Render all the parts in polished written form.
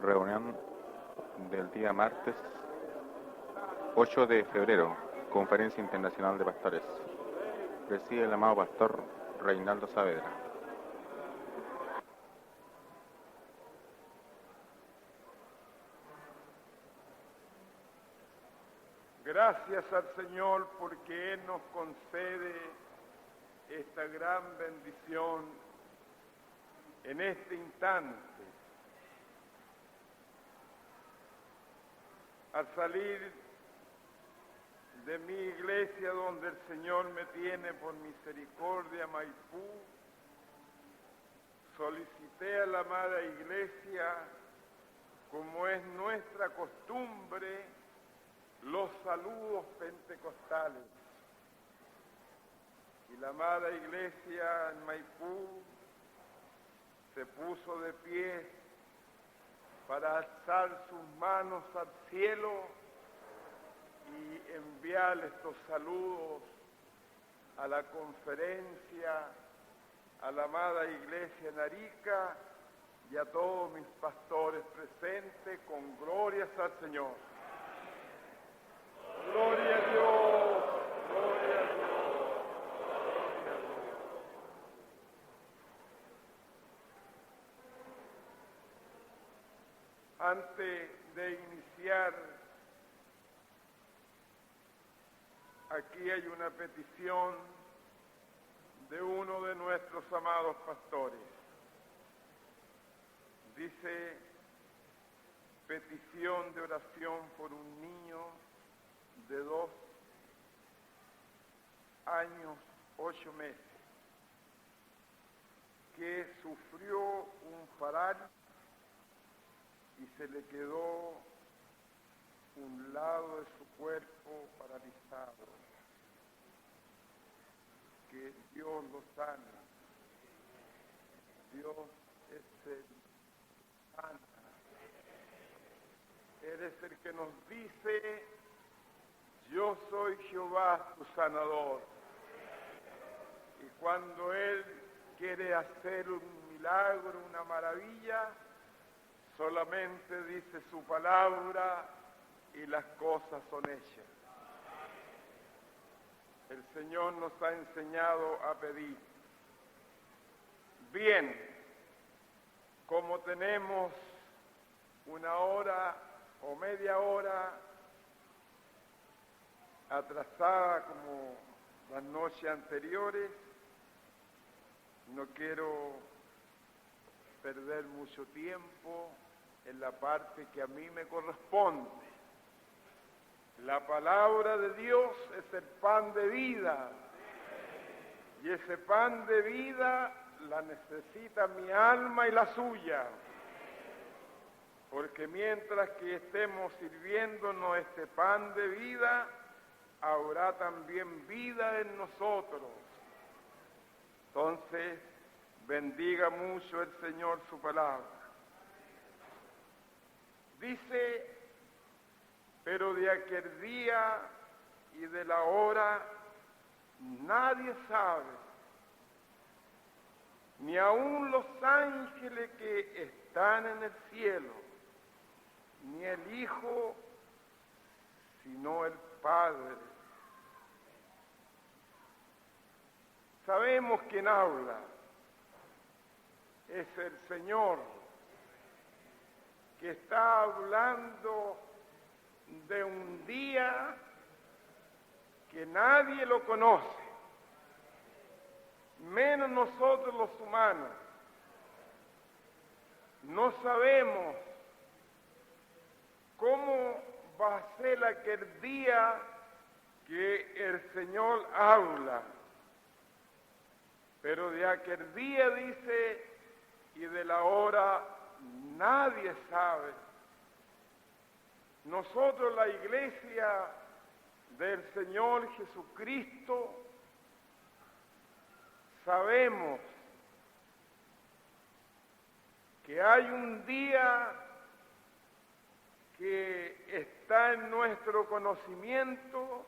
Reunión del día martes 8 de febrero, Conferencia Internacional de Pastores. Preside el amado pastor Reinaldo Saavedra. Gracias al Señor porque Él nos concede esta gran bendición en este instante. Al salir de mi iglesia donde el Señor me tiene por misericordia, Maipú, solicité a la amada iglesia, como es nuestra costumbre, los saludos pentecostales. Y la amada iglesia en Maipú se puso de pie para alzar sus manos al cielo y enviar estos saludos a la conferencia, a la amada iglesia en Arica y a todos mis pastores presentes, con glorias al Señor. Gloria a Dios, gloria a Dios, gloria a Dios. Antes de iniciar, aquí hay una petición de uno de nuestros amados pastores. Dice, petición de oración por un niño de 2 años, 8 meses, que sufrió un parálisis y se le quedó un lado de su cuerpo paralizado. Que Dios lo sane. Dios es el sana. Él es el que nos dice: yo soy Jehová tu sanador. Y cuando Él quiere hacer un milagro, una maravilla, solamente dice su palabra y las cosas son hechas. El Señor nos ha enseñado a pedir. Bien, como tenemos una hora o media hora atrasada como las noches anteriores, no quiero perder mucho tiempo en la parte que a mí me corresponde. La palabra de Dios es el pan de vida, y ese pan de vida la necesita mi alma y la suya, porque mientras que estemos sirviéndonos este pan de vida, habrá también vida en nosotros. Entonces, bendiga mucho el Señor su palabra. Dice, pero de aquel día y de la hora nadie sabe, ni aun los ángeles que están en el cielo, ni el Hijo, sino el Padre. Sabemos quién habla, es el Señor, que está hablando de un día que nadie lo conoce, menos nosotros los humanos. No sabemos cómo va a ser aquel día que el Señor habla, pero de aquel día dice, y de la hora nadie sabe. Nosotros, la iglesia del Señor Jesucristo, sabemos que hay un día que está en nuestro conocimiento,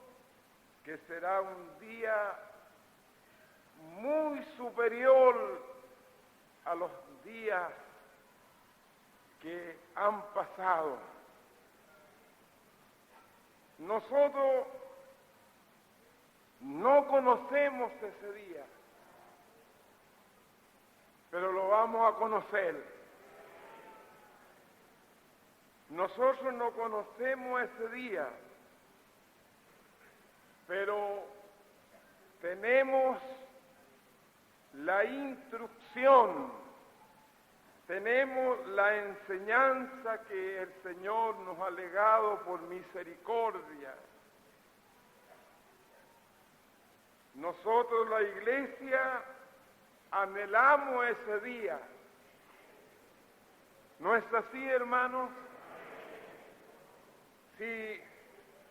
que será un día muy superior a los días que han pasado. Nosotros no conocemos ese día, pero lo vamos a conocer. Nosotros no conocemos ese día, pero tenemos la instrucción, tenemos la enseñanza que el Señor nos ha legado por misericordia. Nosotros, la Iglesia, anhelamos ese día. ¿No es así, hermanos? Si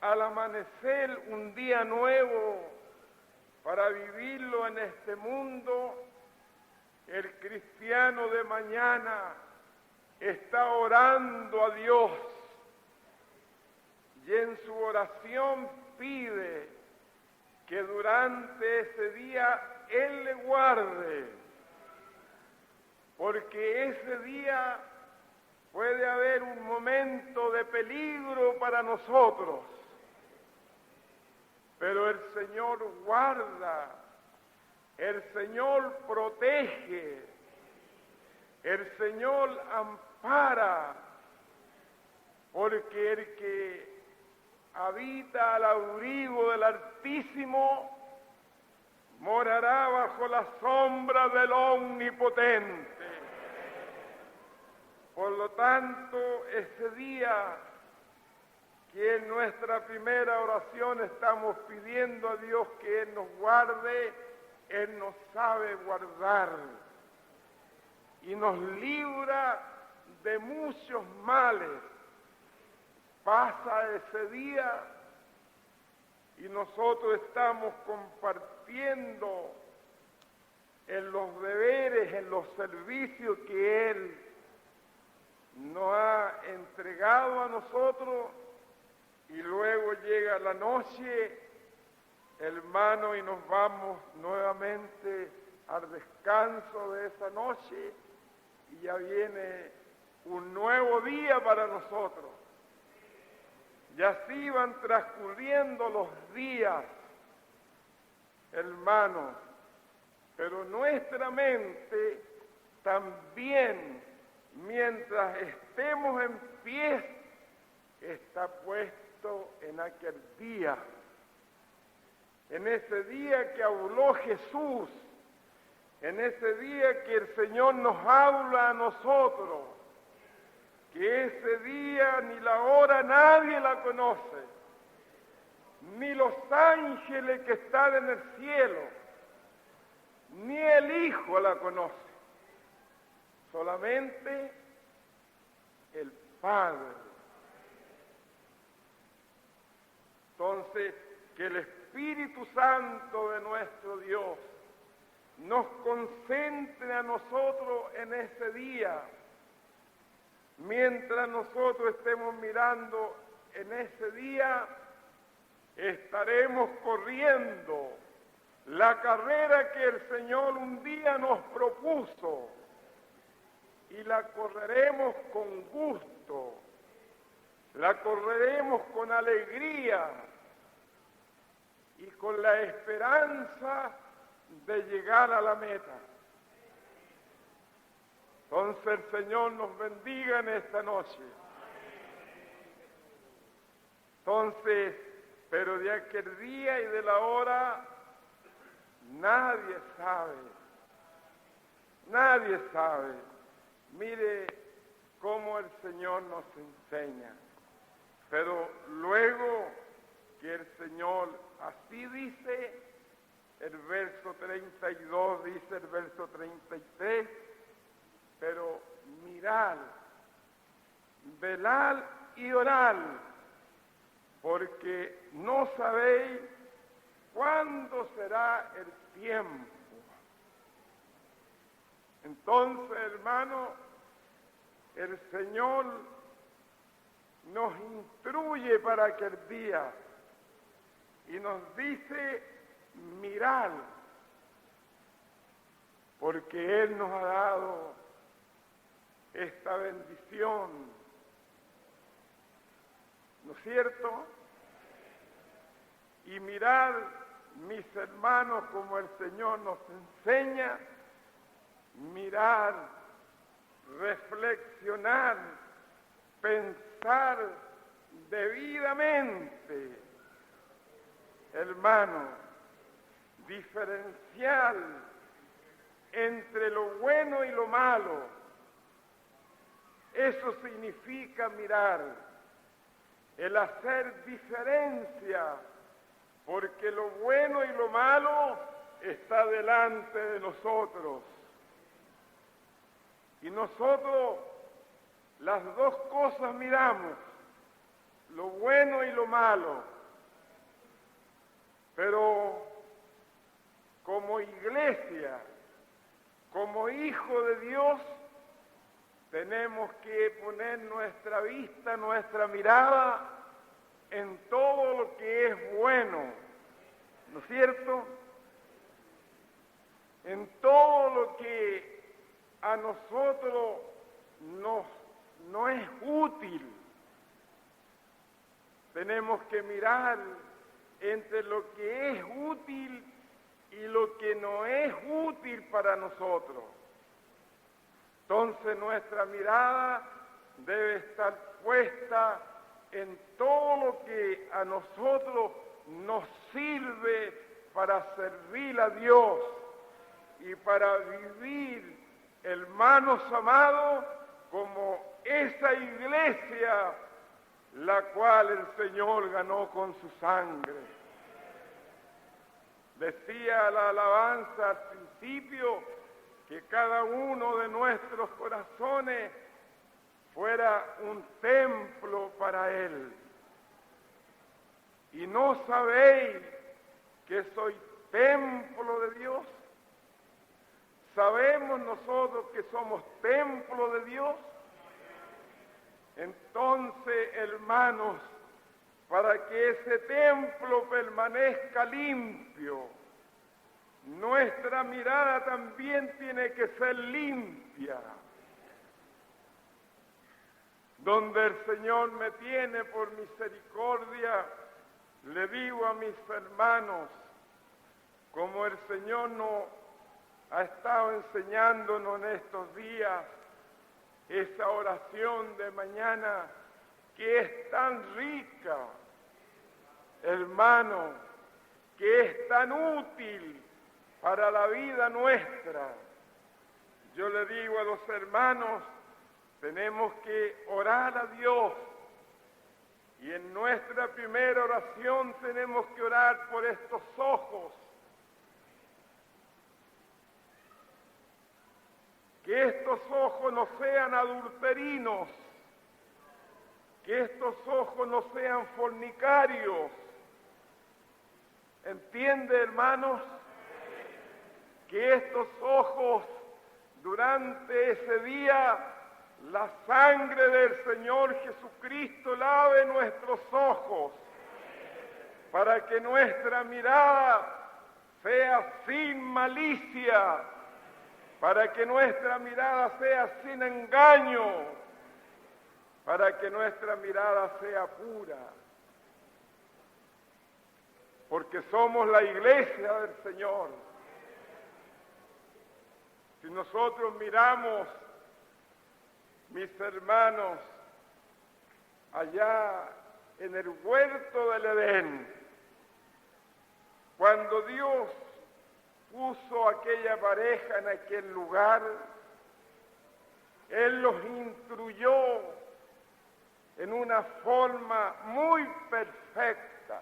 al amanecer un día nuevo para vivirlo en este mundo, el cristiano de mañana está orando a Dios y en su oración pide que durante ese día Él le guarde, porque ese día puede haber un momento de peligro para nosotros, pero el Señor guarda, el Señor protege, el Señor ampara, porque el que habita al abrigo del Altísimo morará bajo la sombra del Omnipotente. Por lo tanto, ese día que en nuestra primera oración estamos pidiendo a Dios que Él nos guarde, Él nos sabe guardar y nos libra de muchos males. Pasa ese día y nosotros estamos compartiendo en los deberes, en los servicios que Él nos ha entregado a nosotros, y luego llega la noche, hermano, y nos vamos nuevamente al descanso de esa noche, y ya viene un nuevo día para nosotros. Y así van transcurriendo los días, hermanos, pero nuestra mente también, mientras estemos en pie, está puesto en aquel día, en ese día que habló Jesús, en ese día que el Señor nos habla a nosotros, que ese día ni la hora nadie la conoce, ni los ángeles que están en el cielo, ni el Hijo la conoce, solamente el Padre. Entonces, que el Espíritu Santo de nuestro Dios nos concentre a nosotros en ese día, mientras nosotros estemos mirando en ese día, estaremos corriendo la carrera que el Señor un día nos propuso y la correremos con gusto, la correremos con alegría y con la esperanza de llegar a la meta. Entonces el Señor nos bendiga en esta noche. Entonces, pero de aquel día y de la hora nadie sabe. Nadie sabe. Mire cómo el Señor nos enseña. Pero luego que el Señor así dice, el verso 32 dice el verso 33, pero mirad, velad y orad, porque no sabéis cuándo será el tiempo. Entonces, hermano, el Señor nos instruye para aquel día y nos dice, mirad, porque Él nos ha dado esta bendición, ¿no es cierto? Y mirar, mis hermanos, como el Señor nos enseña, mirar, reflexionar, pensar debidamente, hermano, diferenciar entre lo bueno y lo malo. Eso significa mirar, el hacer diferencia, porque lo bueno y lo malo está delante de nosotros. Y nosotros las dos cosas miramos, lo bueno y lo malo. Pero como iglesia, como hijo de Dios, tenemos que poner nuestra vista, nuestra mirada en todo lo que es bueno, ¿no es cierto? En todo lo que a nosotros no es útil. Tenemos que mirar entre lo que es útil y lo que no es útil para nosotros. Entonces nuestra mirada debe estar puesta en todo lo que a nosotros nos sirve para servir a Dios y para vivir, hermanos amados, como esa iglesia la cual el Señor ganó con su sangre. Decía la alabanza al principio que cada uno de nuestros corazones fuera un templo para Él. ¿Y no sabéis que soy templo de Dios? ¿Sabemos nosotros que somos templo de Dios? Entonces, hermanos, para que ese templo permanezca limpio, nuestra mirada también tiene que ser limpia. Donde el Señor me tiene por misericordia, le digo a mis hermanos, como el Señor nos ha estado enseñándonos en estos días, esa oración de mañana que es tan rica, hermano, que es tan útil para la vida nuestra. Yo le digo a los hermanos, tenemos que orar a Dios y en nuestra primera oración tenemos que orar por estos ojos. Que estos ojos no sean adulterinos, que estos ojos no sean fornicarios. ¿Entiende, hermanos? Que estos ojos, durante ese día, la sangre del Señor Jesucristo lave nuestros ojos, para que nuestra mirada sea sin malicia, para que nuestra mirada sea sin engaño, para que nuestra mirada sea pura. Porque somos la iglesia del Señor. Si nosotros miramos, mis hermanos, allá en el huerto del Edén, cuando Dios puso aquella pareja en aquel lugar, Él los instruyó en una forma muy perfecta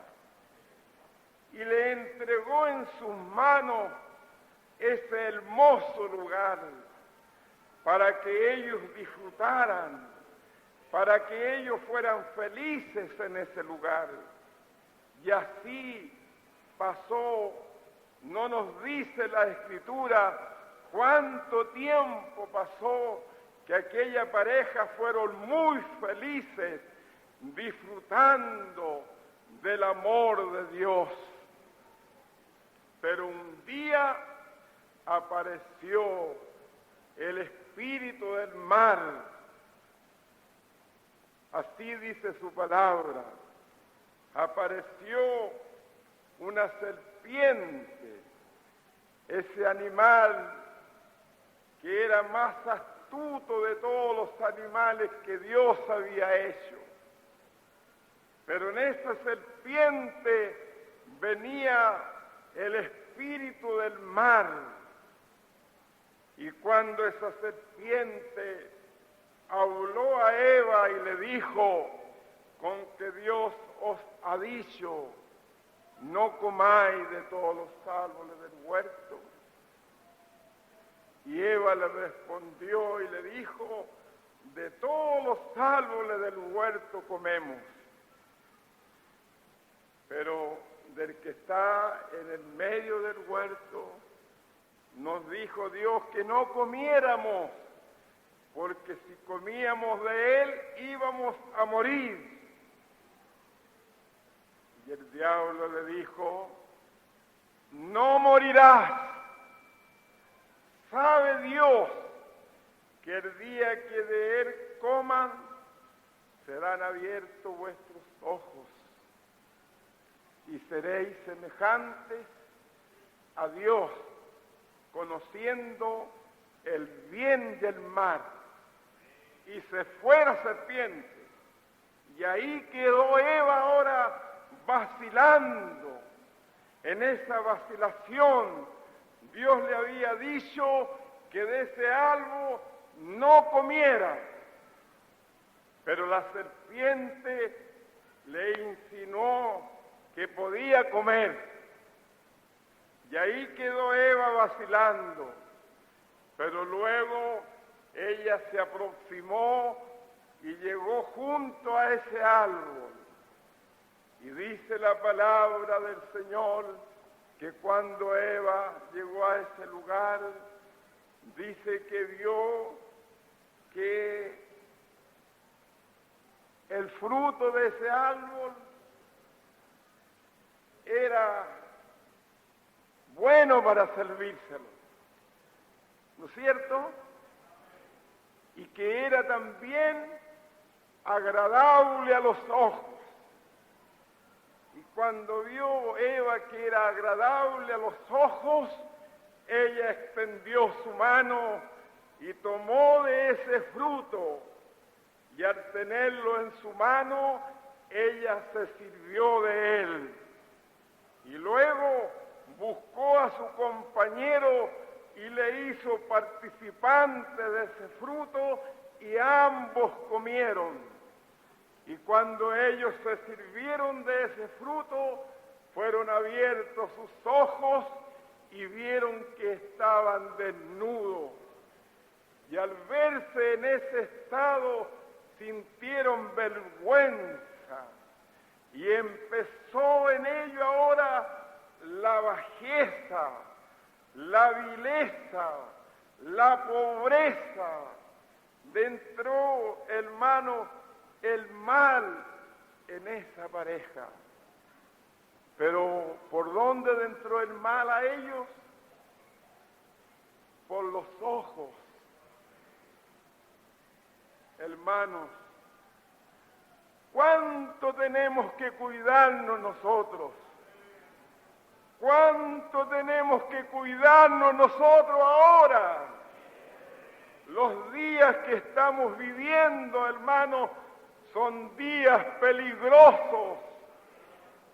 y le entregó en sus manos ese hermoso lugar para que ellos disfrutaran, para que ellos fueran felices en ese lugar. Y así pasó. No nos dice la Escritura cuánto tiempo pasó que aquella pareja fueron muy felices disfrutando del amor de Dios. Pero un día apareció el espíritu del mar. Así dice su palabra. Apareció una serpiente, ese animal que era más astuto de todos los animales que Dios había hecho. Pero en esa serpiente venía el espíritu del mar. Y cuando esa serpiente habló a Eva y le dijo, con que Dios os ha dicho, no comáis de todos los árboles del huerto. Y Eva le respondió y le dijo, de todos los árboles del huerto comemos, pero del que está en el medio del huerto, nos dijo Dios que no comiéramos, porque si comíamos de él íbamos a morir. Y el diablo le dijo, no morirás. Sabe Dios que el día que de él coman, serán abiertos vuestros ojos y seréis semejantes a Dios, conociendo el bien y el mal. Y se fue la serpiente, y ahí quedó Eva ahora vacilando. En esa vacilación, Dios le había dicho que de ese árbol no comiera, pero la serpiente le insinuó que podía comer, y ahí quedó Eva vacilando. Pero luego ella se aproximó y llegó junto a ese árbol. Y dice la palabra del Señor que cuando Eva llegó a ese lugar, dice que vio que el fruto de ese árbol era bueno para servírselo, ¿no es cierto? Y que era también agradable a los ojos. Y cuando vio Eva que era agradable a los ojos, ella extendió su mano y tomó de ese fruto, y al tenerlo en su mano, ella se sirvió de él. Y luego buscó a su compañero y le hizo participante de ese fruto, y ambos comieron. Y cuando ellos se sirvieron de ese fruto, fueron abiertos sus ojos y vieron que estaban desnudos. Y al verse en ese estado, sintieron vergüenza. Y empezó en ello ahora la bajeza, la vileza, la pobreza. Entró, hermano, el mal en esa pareja. Pero ¿por dónde entró el mal a ellos? Por los ojos. Hermanos, ¿cuánto tenemos que cuidarnos nosotros? ¿Cuánto tenemos que cuidarnos nosotros ahora? Los días que estamos viviendo, hermanos, son días peligrosos.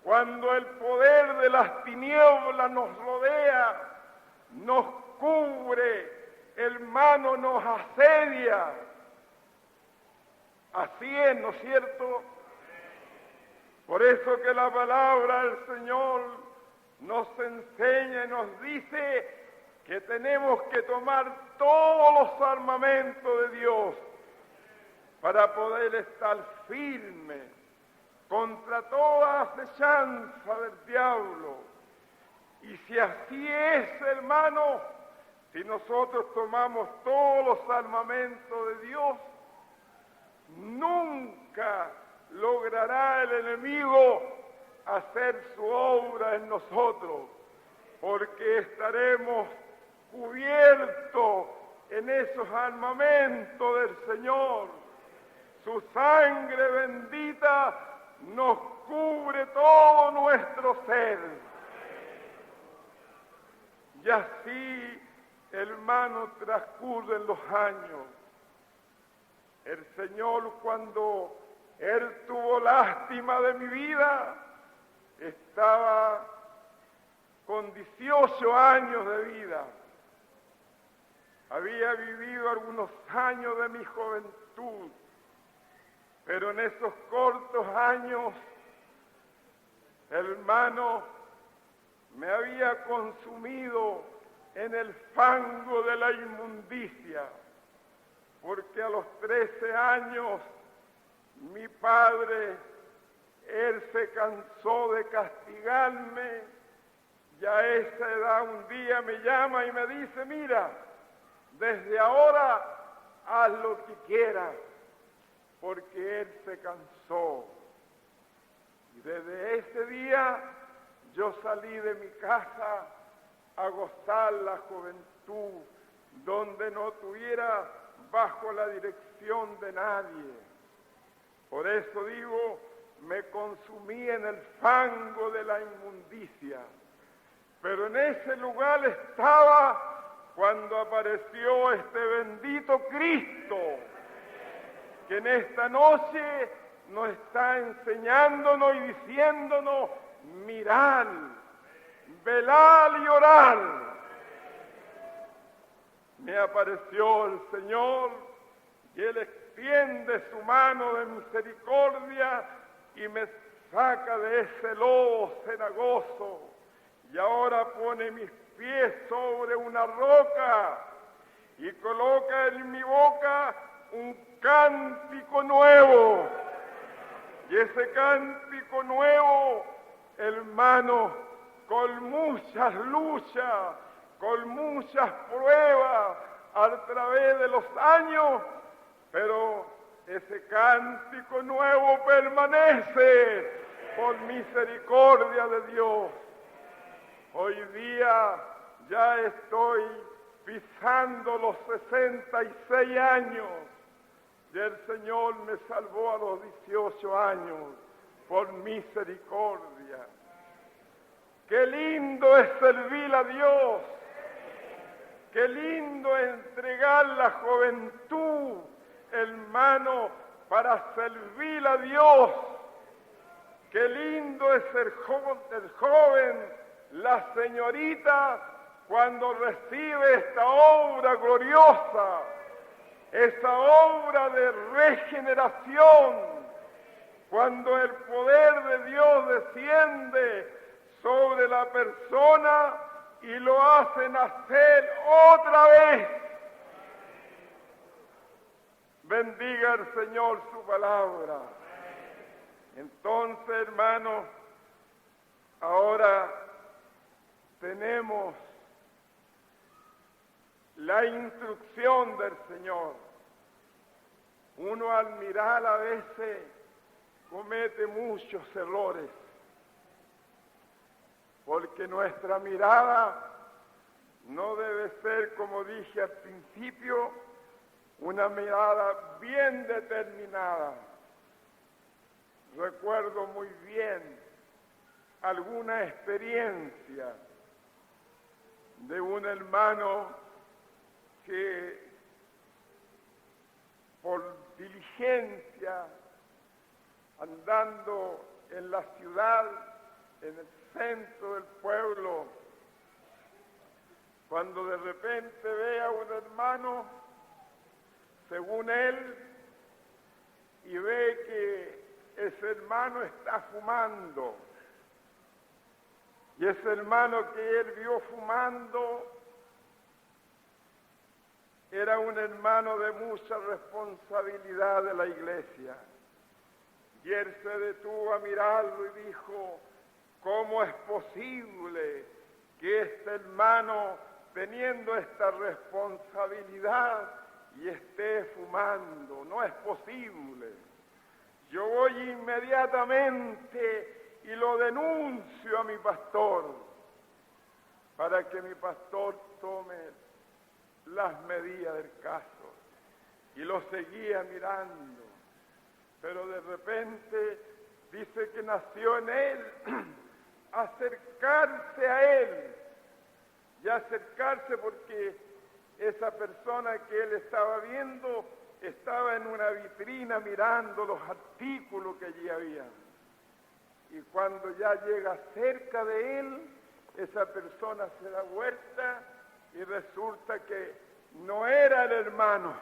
Cuando el poder de las tinieblas nos rodea, nos cubre, hermano, nos asedia. Así es, ¿no es cierto? Por eso que la palabra del Señor nos enseña y nos dice que tenemos que tomar todos los armamentos de Dios para poder estar firmes contra toda acechanza del diablo. Y si así es, hermano, si nosotros tomamos todos los armamentos de Dios, nunca logrará el enemigo hacer su obra en nosotros, porque estaremos cubiertos en esos armamentos del Señor. Su sangre bendita nos cubre todo nuestro ser. Y así, hermano, transcurren los años. El Señor, cuando Él tuvo lástima de mi vida, estaba con 18 años de vida. Había vivido algunos años de mi juventud, pero en esos cortos años, hermano, me había consumido en el fango de la inmundicia, porque a los 13 años mi padre, él se cansó de castigarme, y a esa edad un día me llama y me dice: mira, desde ahora haz lo que quieras, porque él se cansó. Y desde ese día yo salí de mi casa a gozar la juventud, donde no estuviera bajo la dirección de nadie. Por eso digo, me consumí en el fango de la inmundicia, pero en ese lugar estaba cuando apareció este bendito Cristo, que en esta noche nos está enseñándonos y diciéndonos: mirad, velad y orad. Me apareció el Señor y Él extiende su mano de misericordia y me saca de ese lodo cenagoso, y ahora pone mis pies sobre una roca y coloca en mi boca un cántico nuevo. Y ese cántico nuevo, hermano, con muchas luchas, con muchas pruebas a través de los años, pero ese cántico nuevo permanece por misericordia de Dios. Hoy día ya estoy pisando los 66 años y el Señor me salvó a los 18 años por misericordia. Qué lindo es servir a Dios, qué lindo es entregar la juventud, hermano, para servir a Dios. Qué lindo es el joven, la señorita, cuando recibe esta obra gloriosa, esa obra de regeneración, cuando el poder de Dios desciende sobre la persona y lo hace nacer otra vez. Bendiga el Señor su palabra. Entonces, hermanos, ahora tenemos la instrucción del Señor. Uno al mirar a veces comete muchos errores, porque nuestra mirada no debe ser, como dije al principio, una mirada bien determinada. Recuerdo muy bien alguna experiencia de un hermano que por diligencia, andando en la ciudad, en el centro del pueblo, cuando de repente ve a un hermano, según él, y ve que ese hermano está fumando, y ese hermano que él vio fumando era un hermano de mucha responsabilidad de la iglesia. Y él se detuvo a mirarlo y dijo: ¿cómo es posible que este hermano, teniendo esta responsabilidad, y esté fumando? No es posible. Yo voy inmediatamente y lo denuncio a mi pastor, para que mi pastor tome las medía del caso y lo seguía mirando. Pero de repente dice que nació en él acercarse a él y acercarse porque esa persona que él estaba viendo estaba en una vitrina mirando los artículos que allí había. Y cuando ya llega cerca de él, esa persona se da vuelta y resulta que no era el hermano.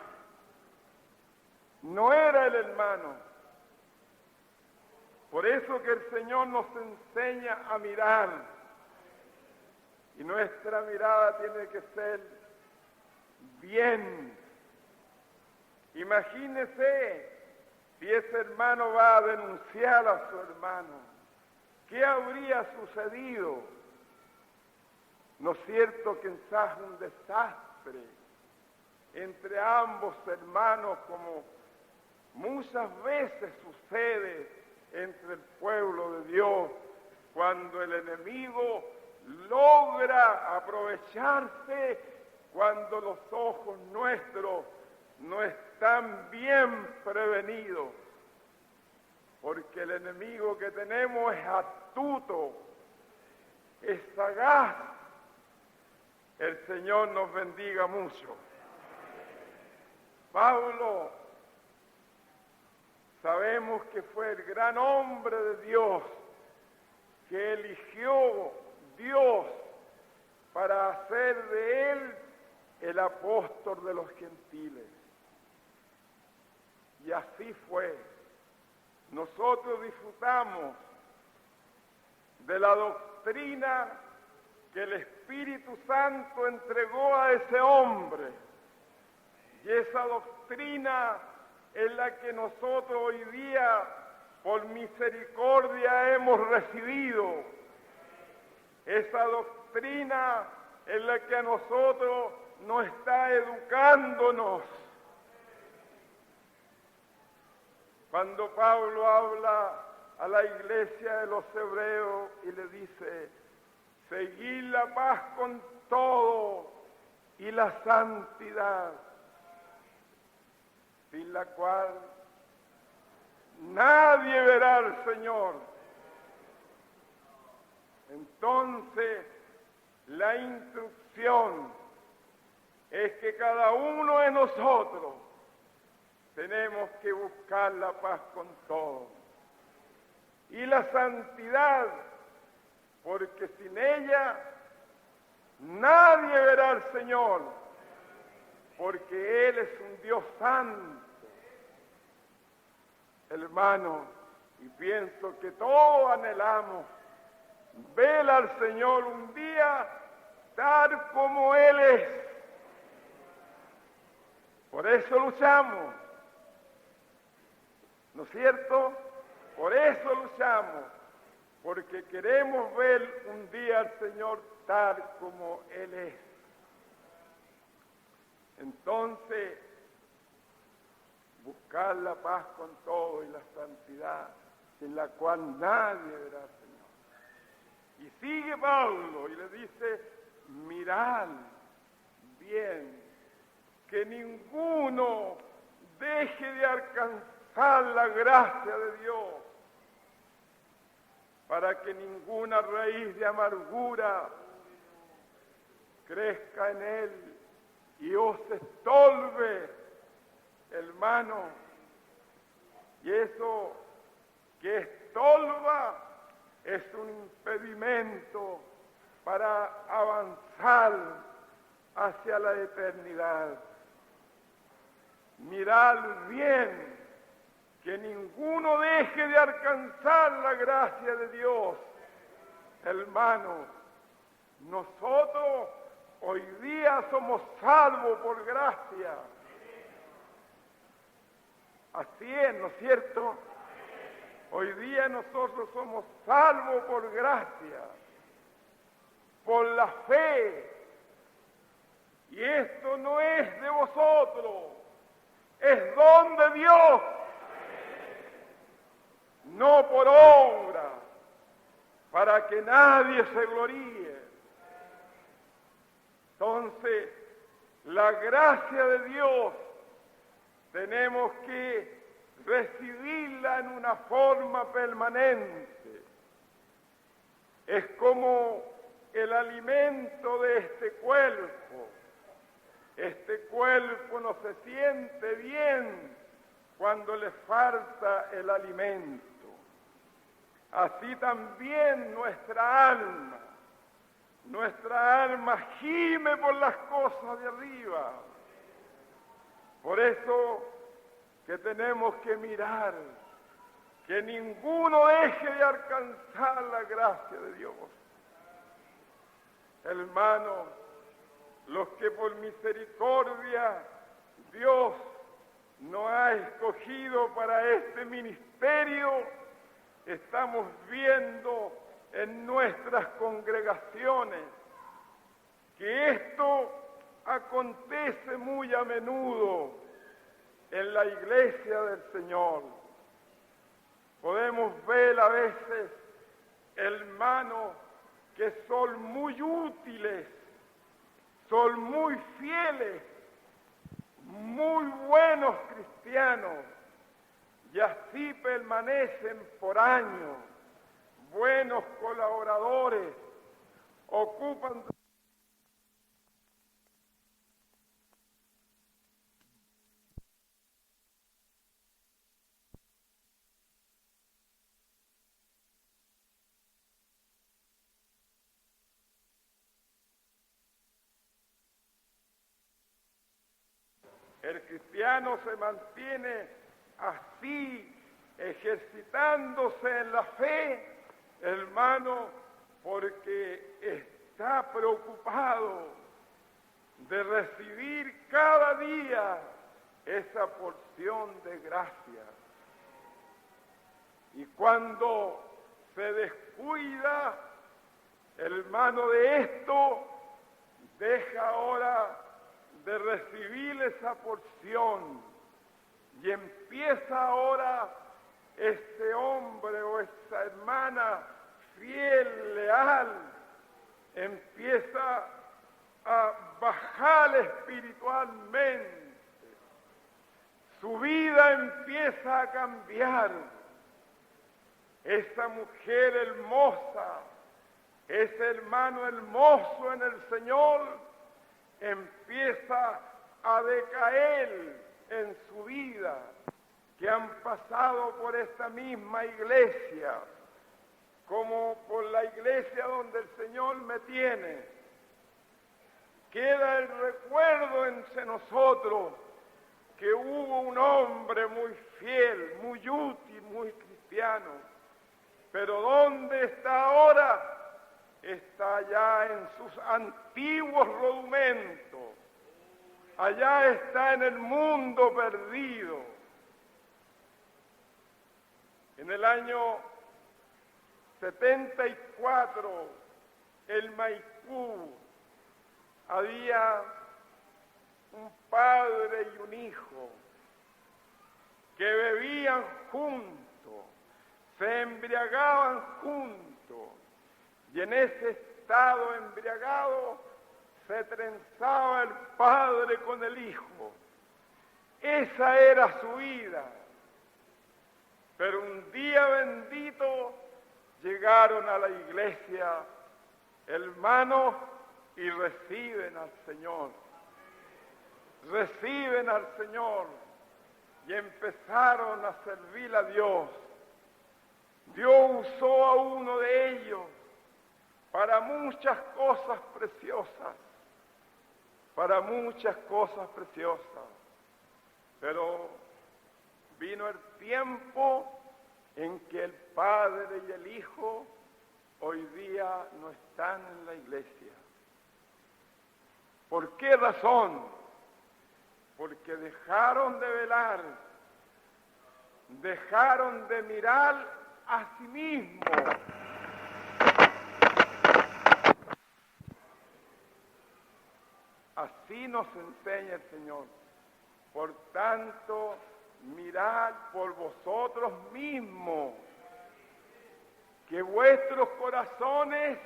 No era el hermano. Por eso que el Señor nos enseña a mirar. Y nuestra mirada tiene que ser bien. Imagínese si ese hermano va a denunciar a su hermano. ¿Qué habría sucedido? ¿No es cierto que quizás un desastre entre ambos hermanos, como muchas veces sucede entre el pueblo de Dios, cuando el enemigo logra aprovecharse, cuando los ojos nuestros no están bien prevenidos? Porque el enemigo que tenemos es astuto, es sagaz. El Señor nos bendiga mucho. Pablo, sabemos que fue el gran hombre de Dios que eligió Dios para hacer de él el apóstol de los gentiles. Y así fue. Nosotros disfrutamos de la doctrina que el Espíritu Santo entregó a ese hombre. Y esa doctrina es la que nosotros hoy día, por misericordia, hemos recibido. Esa doctrina es la que a nosotros nos está educándonos. Cuando Pablo habla a la iglesia de los hebreos y le dice: seguid la paz con todo y la santidad, sin la cual nadie verá al Señor. Entonces, la instrucción es que cada uno de nosotros tenemos que buscar la paz con todo. Y la santidad, porque sin ella nadie verá al Señor, porque Él es un Dios santo. Hermano, y pienso que todos anhelamos ver al Señor un día tal como Él es. Por eso luchamos, ¿no es cierto? Por eso luchamos, porque queremos ver un día al Señor tal como Él es. Entonces, buscar la paz con todo y la santidad, sin la cual nadie verá al Señor. Y sigue Pablo y le dice: mirad bien, que ninguno deje de alcanzar la gracia de Dios, para que ninguna raíz de amargura crezca en él y os estorbe, hermano. Y eso que estorba es un impedimento para avanzar hacia la eternidad. Mirad bien, que ninguno deje de alcanzar la gracia de Dios. Hermano, nosotros hoy día somos salvos por gracia. Así es, ¿no es cierto? Hoy día nosotros somos salvos por gracia, por la fe. Y esto no es de vosotros, es don de Dios, no por obra, para que nadie se gloríe. Entonces, La gracia de Dios tenemos que recibirla en una forma permanente. Es como el alimento de este cuerpo. Este cuerpo no se siente bien cuando le falta el alimento. Así también nuestra alma gime por las cosas de arriba. Por eso que tenemos que mirar que ninguno deje de alcanzar la gracia de Dios. Hermanos, los que por misericordia Dios nos ha escogido para este ministerio, estamos viendo en nuestras congregaciones que esto acontece muy a menudo en la iglesia del Señor. Podemos ver a veces hermanos que son muy útiles, son muy fieles, muy buenos cristianos, y así permanecen por años, buenos colaboradores, ocupan el cristiano se mantiene así, ejercitándose en la fe, hermano, porque está preocupado de recibir cada día esa porción de gracia. Y cuando se descuida, hermano, de esto, deja ahora de recibir esa porción y empieza ahora ese hombre o esa hermana fiel, leal, empieza a bajar espiritualmente, su vida empieza a cambiar. Esa mujer hermosa, ese hermano hermoso en el Señor, empieza a decaer en su vida, que han pasado por esta misma iglesia, como por la iglesia donde el Señor me tiene. Queda el recuerdo entre nosotros que hubo un hombre muy fiel, muy útil, muy cristiano, pero ¿dónde está ahora? Está allá en sus antiguos rudimentos, allá está en el mundo perdido. En el año 74, en Maipú, había un padre y un hijo que bebían juntos, se embriagaban juntos, y en ese estado embriagado se trenzaba el padre con el hijo. Esa era su vida. Pero un día bendito llegaron a la iglesia, hermanos, y reciben al Señor. Reciben al Señor y empezaron a servir a Dios. Dios usó a uno de ellos para muchas cosas preciosas, para muchas cosas preciosas. Pero vino el tiempo en que el Padre y el Hijo hoy día no están en la iglesia. ¿Por qué razón? Porque dejaron de velar, dejaron de mirar a sí mismos. Así nos enseña el Señor. Por tanto, mirad por vosotros mismos, que vuestros corazones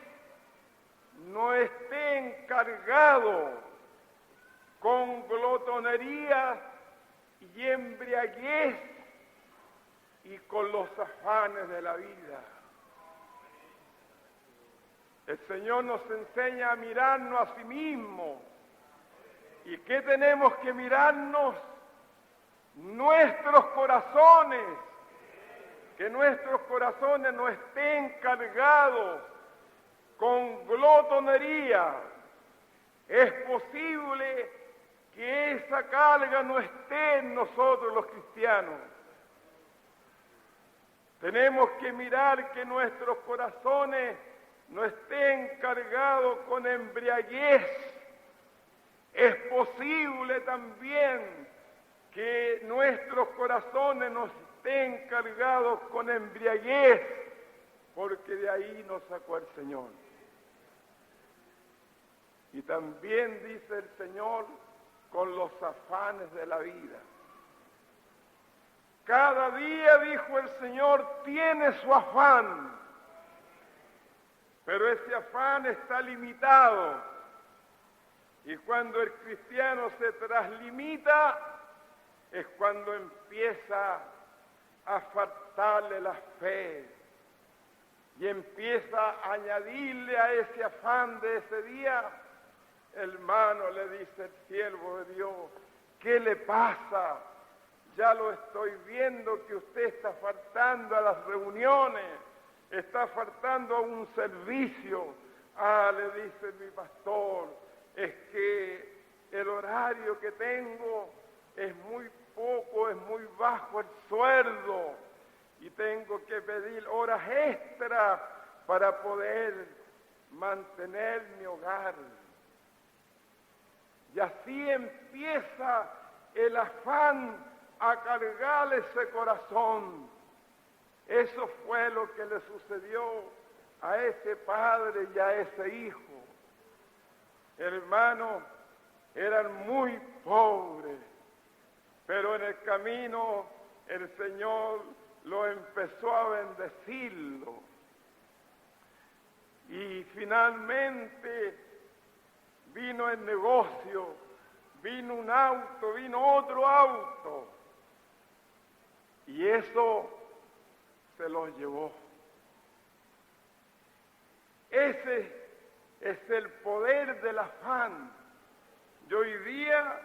no estén cargados con glotonería y embriaguez y con los afanes de la vida. El Señor nos enseña a mirarnos a sí mismo. ¿Y qué tenemos que mirarnos? Nuestros corazones. Que nuestros corazones no estén cargados con glotonería. Es posible que esa carga no esté en nosotros los cristianos. Tenemos que mirar que nuestros corazones no estén cargados con embriaguez. Es posible también que nuestros corazones no estén cargados con embriaguez, porque de ahí nos sacó el Señor. Y también dice el Señor, con los afanes de la vida. Cada día, dijo el Señor, tiene su afán, pero ese afán está limitado. Y cuando el cristiano se traslimita, es cuando empieza a faltarle la fe y empieza a añadirle a ese afán de ese día. Hermano, le dice el siervo de Dios, ¿qué le pasa? Ya lo estoy viendo que usted está faltando a las reuniones, está faltando a un servicio. Ah, le dice mi pastor, es que el horario que tengo es muy poco, es muy bajo el sueldo y tengo que pedir horas extras para poder mantener mi hogar. Y así empieza el afán a cargar ese corazón. Eso fue lo que le sucedió a ese padre y a ese hijo. Hermanos, eran muy pobres, pero en el camino el Señor lo empezó a bendecirlo. Y finalmente vino el negocio, vino un auto, vino otro auto, y eso se lo llevó. Ese es el poder del afán. Y hoy día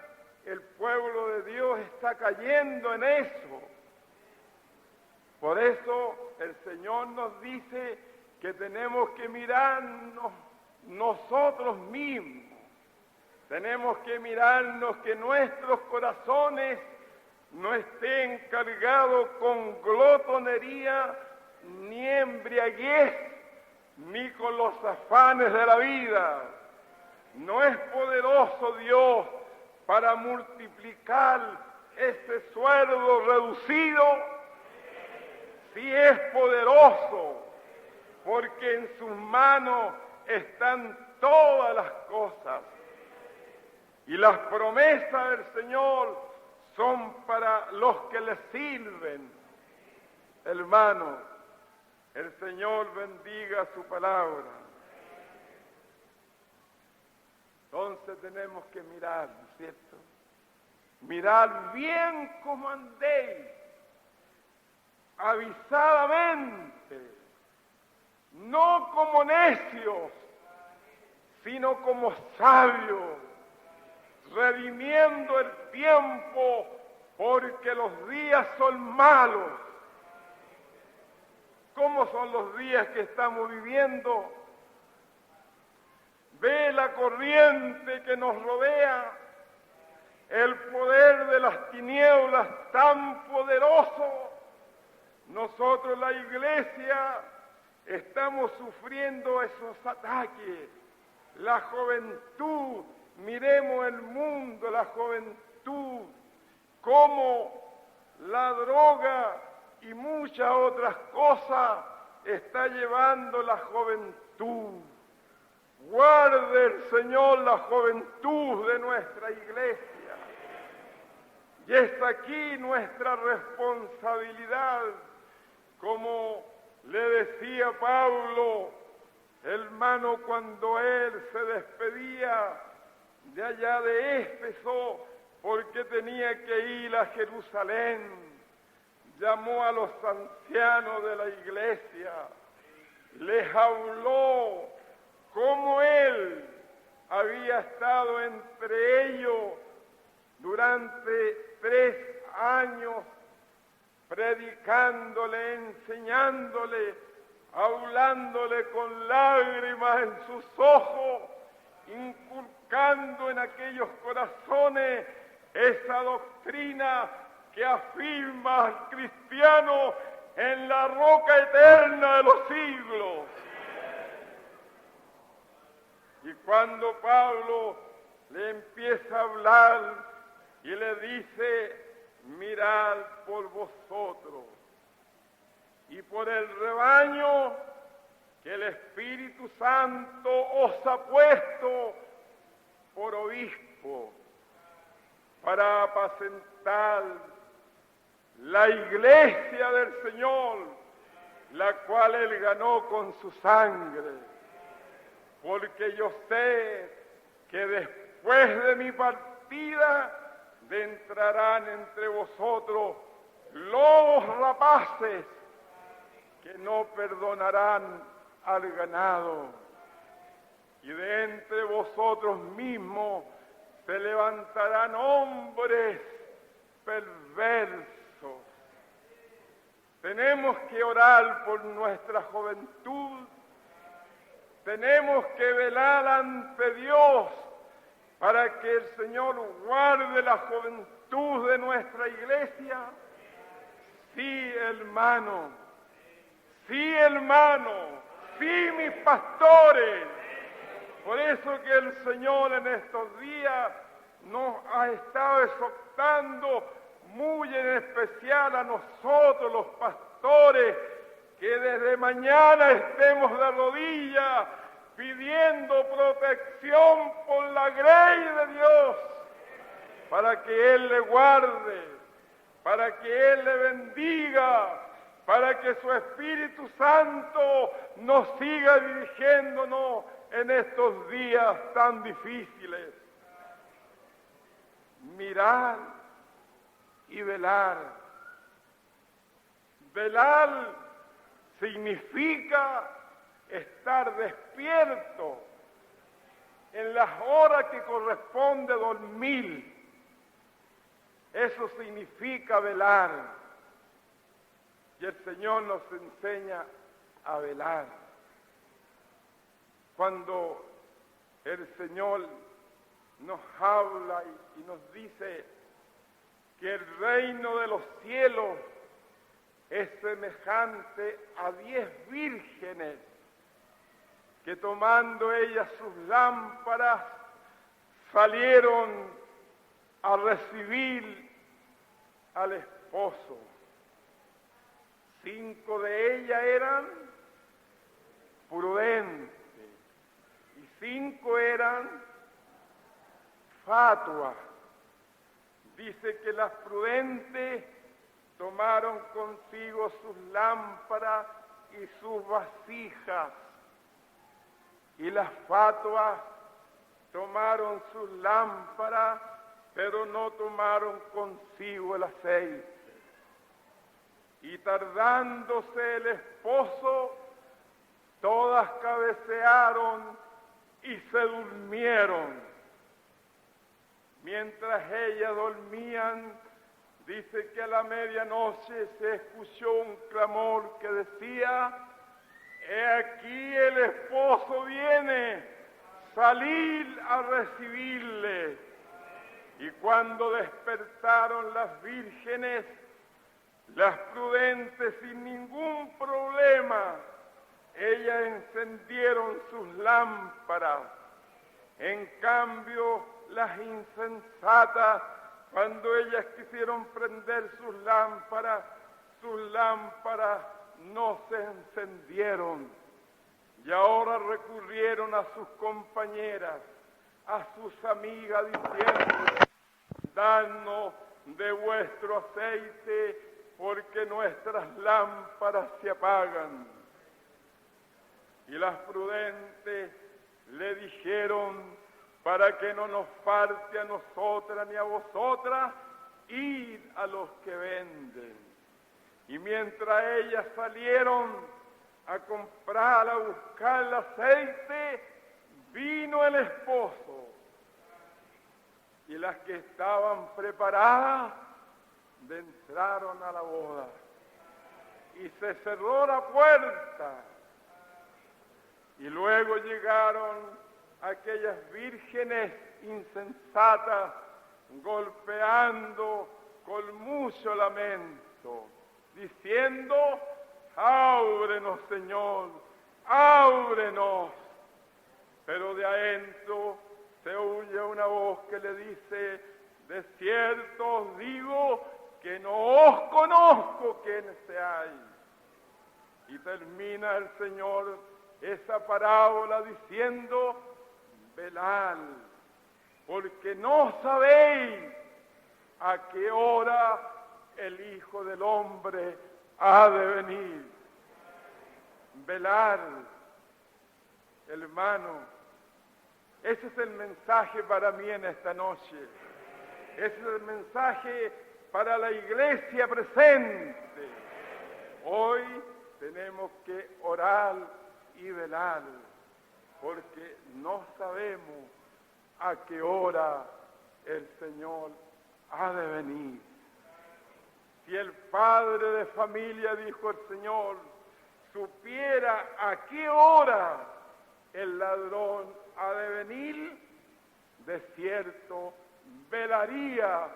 el pueblo de Dios está cayendo en eso. Por eso el Señor nos dice que tenemos que mirarnos nosotros mismos. Tenemos que mirarnos que nuestros corazones no estén cargados con glotonería, ni embriaguez, ni con los afanes de la vida. ¿No es poderoso Dios para multiplicar ese sueldo reducido? Sí es poderoso, porque en sus manos están todas las cosas. Y las promesas del Señor son para los que le sirven. Hermano, el Señor bendiga su palabra. Entonces tenemos que mirar, ¿cierto? Mirar bien cómo andéis, avisadamente, no como necios, sino como sabios, redimiendo el tiempo, porque los días son malos. ¿Cómo son los días que estamos viviendo? Ve la corriente que nos rodea, el poder de las tinieblas tan poderoso. Nosotros, la iglesia, estamos sufriendo esos ataques. La juventud, miremos el mundo, la juventud, cómo la droga y muchas otras cosas está llevando la juventud. Guarde el Señor la juventud de nuestra iglesia. Y es aquí nuestra responsabilidad, como le decía Pablo, hermano, cuando él se despedía de allá de Éfeso, porque tenía que ir a Jerusalén. Llamó a los ancianos de la iglesia, les habló cómo él había estado entre ellos durante 3 años, predicándole, enseñándole, hablándole con lágrimas en sus ojos, inculcando en aquellos corazones esa doctrina que afirma al cristiano en la roca eterna de los siglos. Y cuando Pablo le empieza a hablar y le dice: mirad por vosotros y por el rebaño que el Espíritu Santo os ha puesto por obispo para apacentar la iglesia del Señor, la cual Él ganó con su sangre. Porque yo sé que después de mi partida entrarán entre vosotros lobos rapaces que no perdonarán al ganado. Y de entre vosotros mismos se levantarán hombres perversos. Tenemos que orar por nuestra juventud. Tenemos que velar ante Dios para que el Señor guarde la juventud de nuestra iglesia. Sí, hermano. Sí, hermano. Sí, mis pastores. Por eso que el Señor en estos días nos ha estado exhortando muy en especial a nosotros los pastores, que desde mañana estemos de rodillas pidiendo protección por la grey de Dios, para que Él le guarde, para que Él le bendiga, para que su Espíritu Santo nos siga dirigiéndonos en estos días tan difíciles. Mirar y velar. Velar significa estar despierto en las horas que corresponde dormir. Eso significa velar. Y el Señor nos enseña a velar. Cuando el Señor nos habla y nos dice que el reino de los cielos es semejante a 10 vírgenes que, tomando ellas sus lámparas, salieron a recibir al esposo. 5 de ellas eran prudentes y 5 eran fatuas. Dice que las prudentes tomaron consigo sus lámparas y sus vasijas, y las fatuas tomaron sus lámparas, pero no tomaron consigo el aceite. Y tardándose el esposo, todas cabecearon y se durmieron. Mientras ellas dormían, dice que a la medianoche se escuchó un clamor que decía: «He aquí el esposo viene, salid a recibirle». Y cuando despertaron las vírgenes, las prudentes sin ningún problema, ellas encendieron sus lámparas. En cambio, las insensatas, cuando ellas quisieron prender sus lámparas no se encendieron. Y ahora recurrieron a sus compañeras, a sus amigas, diciendo: «Danos de vuestro aceite, porque nuestras lámparas se apagan». Y las prudentes le dijeron: para que no nos falte a nosotras ni a vosotras ir a los que venden. Y mientras ellas salieron a comprar, a buscar el aceite, vino el esposo. Y las que estaban preparadas entraron a la boda. Y se cerró la puerta. Y luego llegaron aquellas vírgenes insensatas, golpeando con mucho lamento, diciendo: ábrenos, Señor, ábrenos. Pero de adentro se oye una voz que le dice: de cierto os digo que no os conozco quiénes seáis. Y termina el Señor esa parábola diciendo: velad, porque no sabéis a qué hora el Hijo del Hombre ha de venir. Velar, hermano, ese es el mensaje para mí en esta noche. Ese es el mensaje para la iglesia presente. Hoy tenemos que orar y velar, porque no sabemos a qué hora el Señor ha de venir. Si el padre de familia, dijo el Señor, supiera a qué hora el ladrón ha de venir, de cierto velaría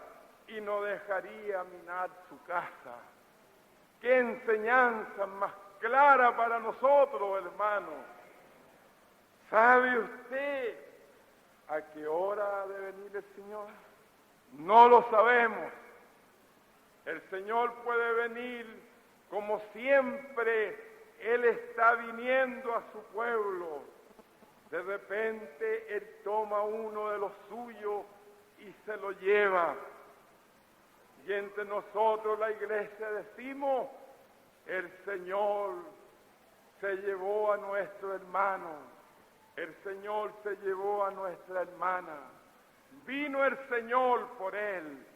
y no dejaría minar su casa. ¡Qué enseñanza más clara para nosotros, hermanos! ¿Sabe usted a qué hora ha de venir el Señor? No lo sabemos. El Señor puede venir como siempre Él está viniendo a su pueblo. De repente Él toma uno de los suyos y se lo lleva. Y entre nosotros, la iglesia, decimos: el Señor se llevó a nuestro hermano, el Señor se llevó a nuestra hermana. Vino el Señor por él,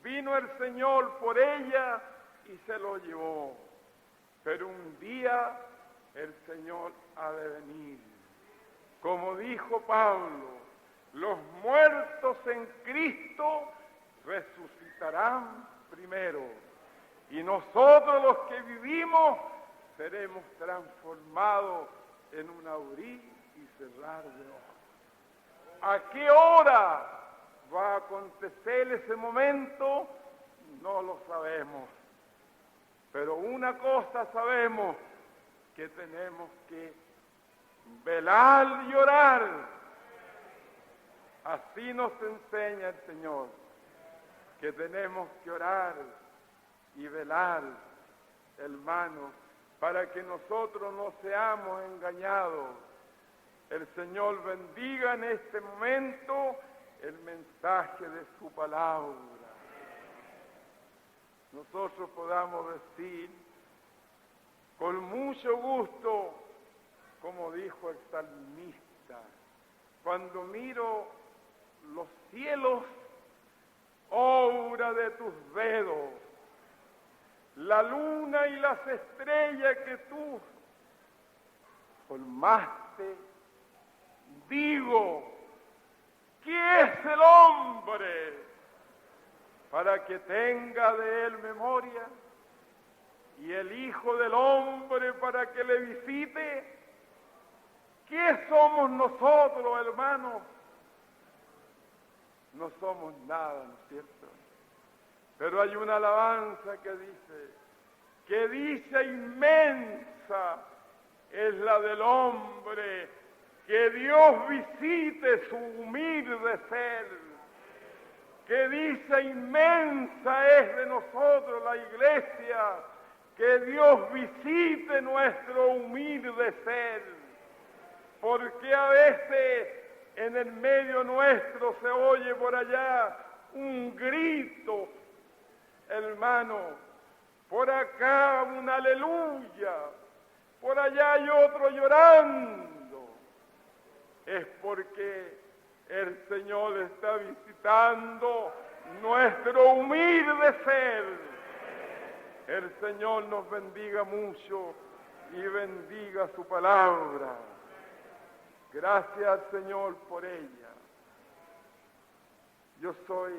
vino el Señor por ella y se lo llevó. Pero un día el Señor ha de venir. Como dijo Pablo, los muertos en Cristo resucitarán primero, y nosotros los que vivimos seremos transformados en un abrir y cerrar de ojos. ¿A qué hora va a acontecer ese momento? No lo sabemos, pero una cosa sabemos, que tenemos que velar y orar. Así nos enseña el Señor, que tenemos que orar y velar, hermanos, para que nosotros no seamos engañados. El Señor bendiga en este momento el mensaje de su palabra. Nosotros podamos decir con mucho gusto, como dijo el salmista: cuando miro los cielos, obra de tus dedos, la luna y las estrellas que tú formaste, digo: ¿qué es el hombre para que tenga de él memoria? Y el Hijo del Hombre para que le visite. ¿Qué somos nosotros, hermanos? No somos nada, ¿no es cierto? Pero hay una alabanza que dice inmensa es la del hombre, que Dios visite su humilde ser. Que dice inmensa es de nosotros, la iglesia, que Dios visite nuestro humilde ser. Porque a veces en el medio nuestro se oye por allá un grito, hermano, por acá un aleluya, por allá hay otro llorando. Es porque El Señor está visitando nuestro humilde ser. El Señor nos bendiga mucho y bendiga su palabra. Gracias al Señor por ella. Yo soy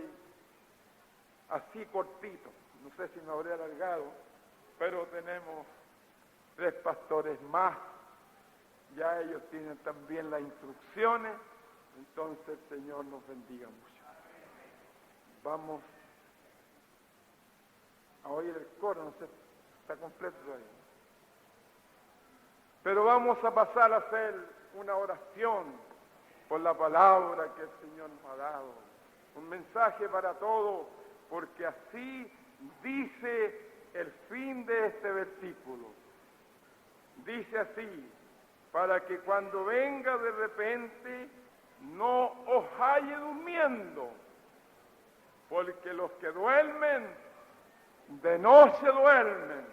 así cortito, no sé si me habré alargado, pero tenemos 3 pastores más, ya ellos tienen también las instrucciones, entonces el Señor nos bendiga mucho. Vamos a oír el coro, no sé, está completo ahí. Pero vamos a pasar a hacer una oración por la palabra que el Señor nos ha dado. Un mensaje para todos, porque así dice el fin de este versículo. Dice así: para que cuando venga de repente no os halle durmiendo, porque los que duermen, de noche duermen,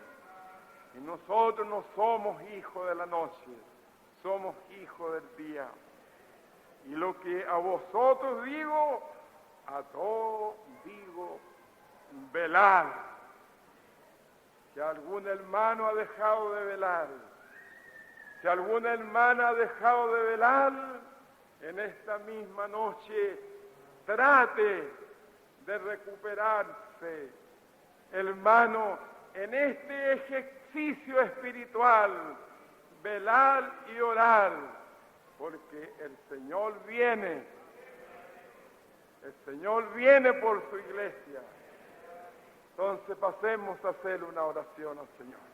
y nosotros no somos hijos de la noche, somos hijos del día. Y lo que a vosotros digo, a todos digo, velad. Si algún hermano ha dejado de velar, si alguna hermana ha dejado de velar, en esta misma noche trate de recuperarse, hermano, en este ejercicio espiritual, velar y orar, porque el Señor viene por su iglesia. Entonces pasemos a hacer una oración al Señor.